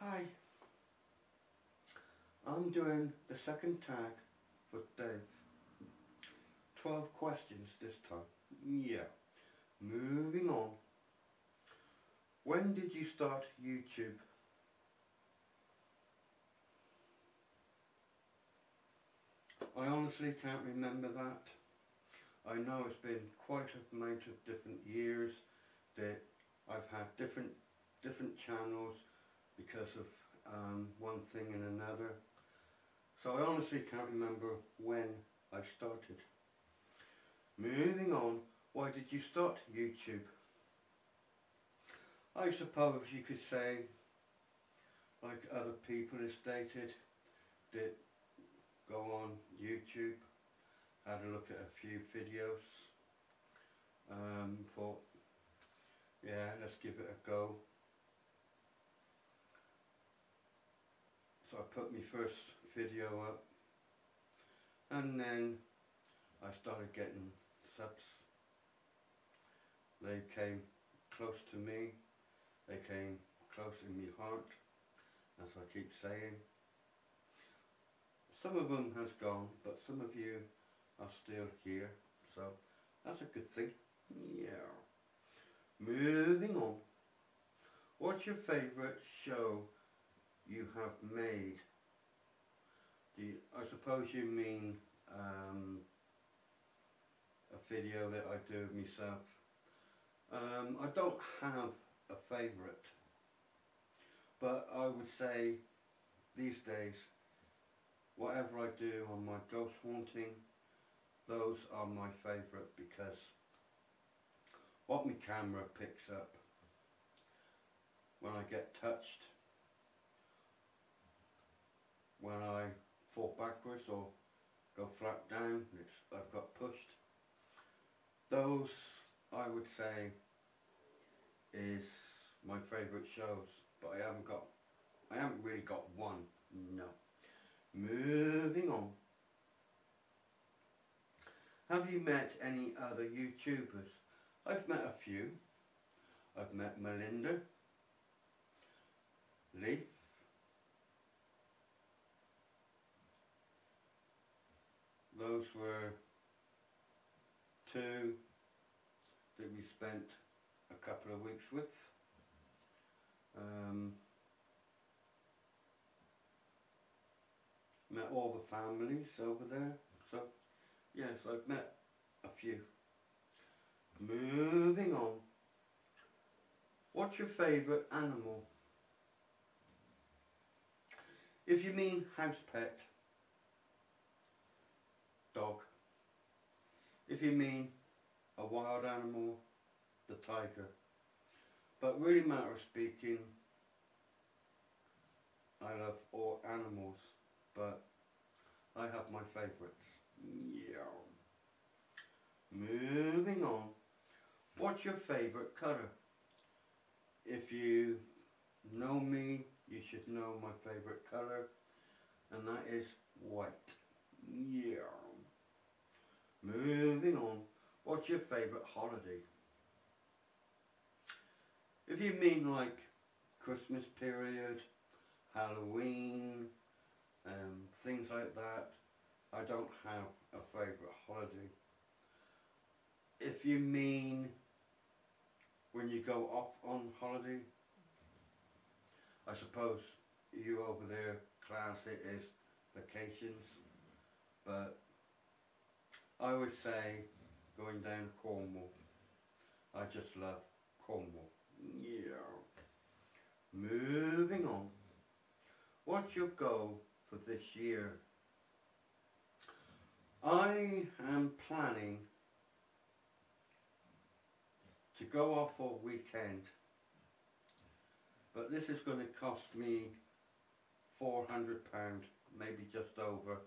Hi, I'm doing the second tag for Dave. 12 questions this time. Yeah. Moving on. When did you start YouTube? I honestly can't remember that. I know it's been quite a amount of different years that I've had different channels because of one thing and another. So I honestly can't remember when I started. Moving on, why did you start YouTube? I suppose you could say, like other people have stated, that go on YouTube, had a look at a few videos, thought, yeah, let's give it a go. So I put my first video up, and then I started getting subs. They came close to me, they came close in my heart, as I keep saying. Some of them has gone, but some of you are still here, so that's a good thing. Yeah. Moving on. What's your favourite show you have made? I suppose you mean a video that I do of myself. I don't have a favourite, but I would say these days, whatever I do on my ghost haunting, those are my favourite, because what my camera picks up when I get touched, when I fall backwards or go flat down, I've got pushed, those I would say is my favourite shows. But I haven't really got one, no. Moving on. Have you met any other YouTubers? I've met a few. I've met Melinda, Leaf, those were two that we spent a couple of weeks with. Met all the families over there, so yes, I've met a few. Moving on. What's your favourite animal? If you mean house pet, dog. If you mean a wild animal, the tiger. But really, matter of speaking, I love all animals, but I have my favourites. Yeah. Moving on. What's your favourite colour? If you know me, you should know my favourite colour, and that is white. Yeah. Moving on. What's your favourite holiday? If you mean like Christmas period, Halloween, things like that, I don't have a favourite holiday. If you mean when you go off on holiday, I suppose you over there class it is vacations, but I would say going down Cornwall. I just love Cornwall. Yeah. Moving on. What's your goal for this year? I am planning to go off for a weekend, but this is going to cost me £400, maybe just over.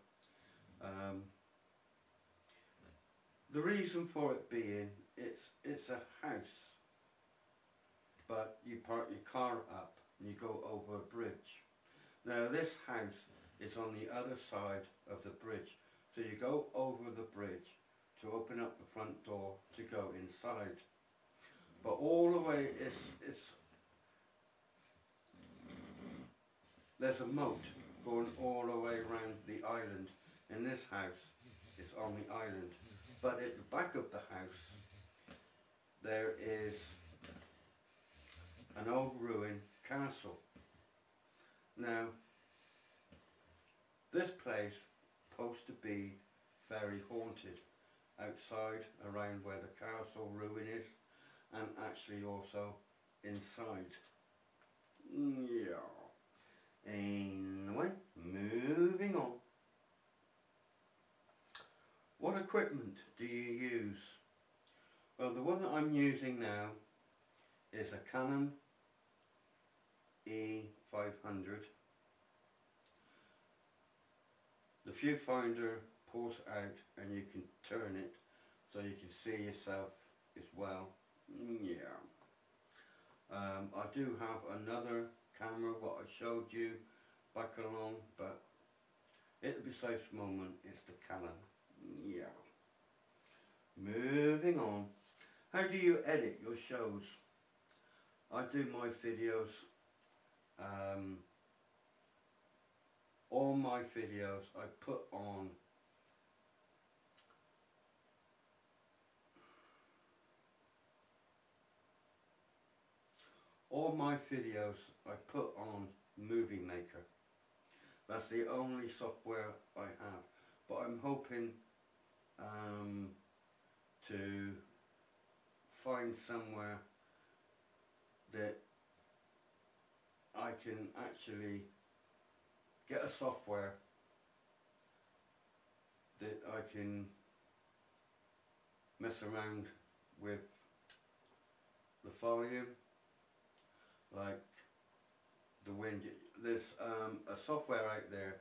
The reason for it being, it's a house, but you park your car up and you go over a bridge. Now this house is on the other side of the bridge, so you go over the bridge to open up the front door to go inside. But all the way it's there's a moat going all the way around the island. In this house, it's on the island. But at the back of the house, there is an old ruined castle. Now, this place supposed to be very haunted, outside around where the castle ruin is, and actually also inside. Yeah. Anyway, moving on. What equipment do you use? Well, the one that I'm using now is a Canon E500. The viewfinder pulls out and you can turn it so you can see yourself as well. Yeah. I do have another camera what I showed you back along, but at the precise moment it's the Canon. Yeah. Moving on. How do you edit your shows? I do my videos, all my videos I put on Movie Maker. That's the only software I have, but I'm hoping to find somewhere that I can actually get a software that I can mess around with the volume, like the wind. There's a software out there.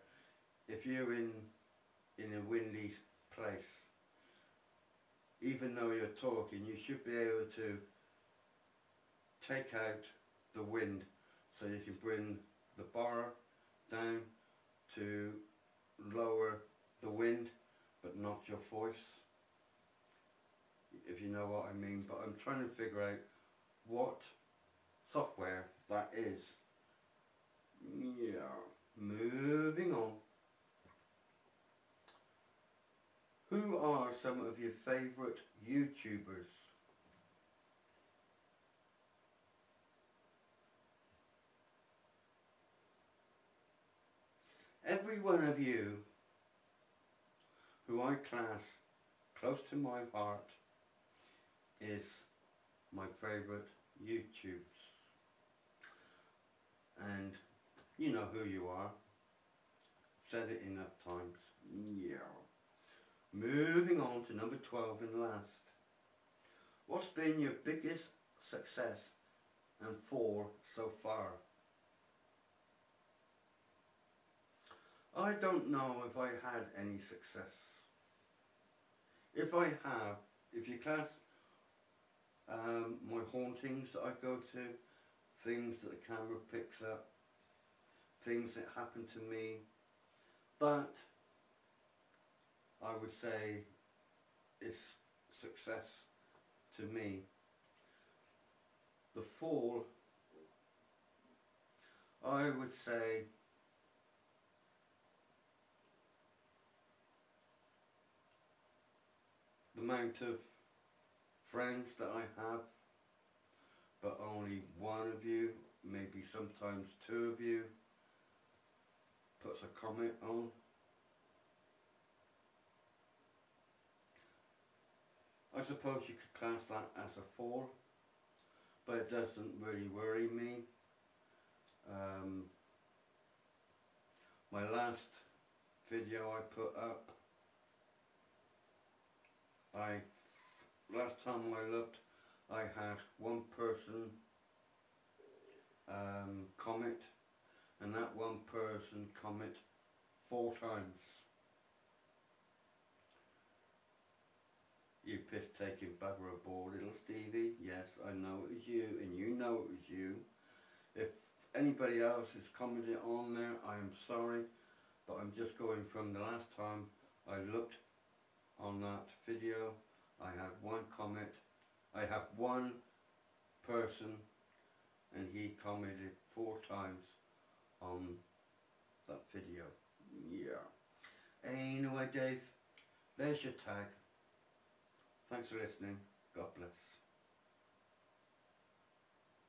If you're in a windy place, even though you're talking, you should be able to take out the wind, so you can bring the bar down to lower the wind but not your voice, if you know what I mean. But I'm trying to figure out what software that is. Yeah, moving on. Who are some of your favourite YouTubers? Every one of you who I class close to my heart is my favourite YouTubers. And you know who you are. Said it enough times. Yeah. Moving on to number 12 and last. What's been your biggest success and fall so far? I don't know if I had any success. If I have, if you class my hauntings that I go to, things that the camera picks up, things that happen to me, that I would say is success to me. The fall, I would say the amount of friends that I have, but only one of you, maybe sometimes two of you, puts a comment on. I suppose you could class that as a fall, but it doesn't really worry me. My last video I put up, last time I looked, I had one person comment, and that one person comment 4 times. You piss-taking bugger aboard, little Stevie. Yes, I know it was you, and you know it was you. If anybody else has commented on there, I am sorry, but I'm just going from the last time I looked on that video. I had one comment. I have one person, and he commented 4 times on video. Yeah. Anyway, Dave, there's your tag. Thanks for listening. God bless.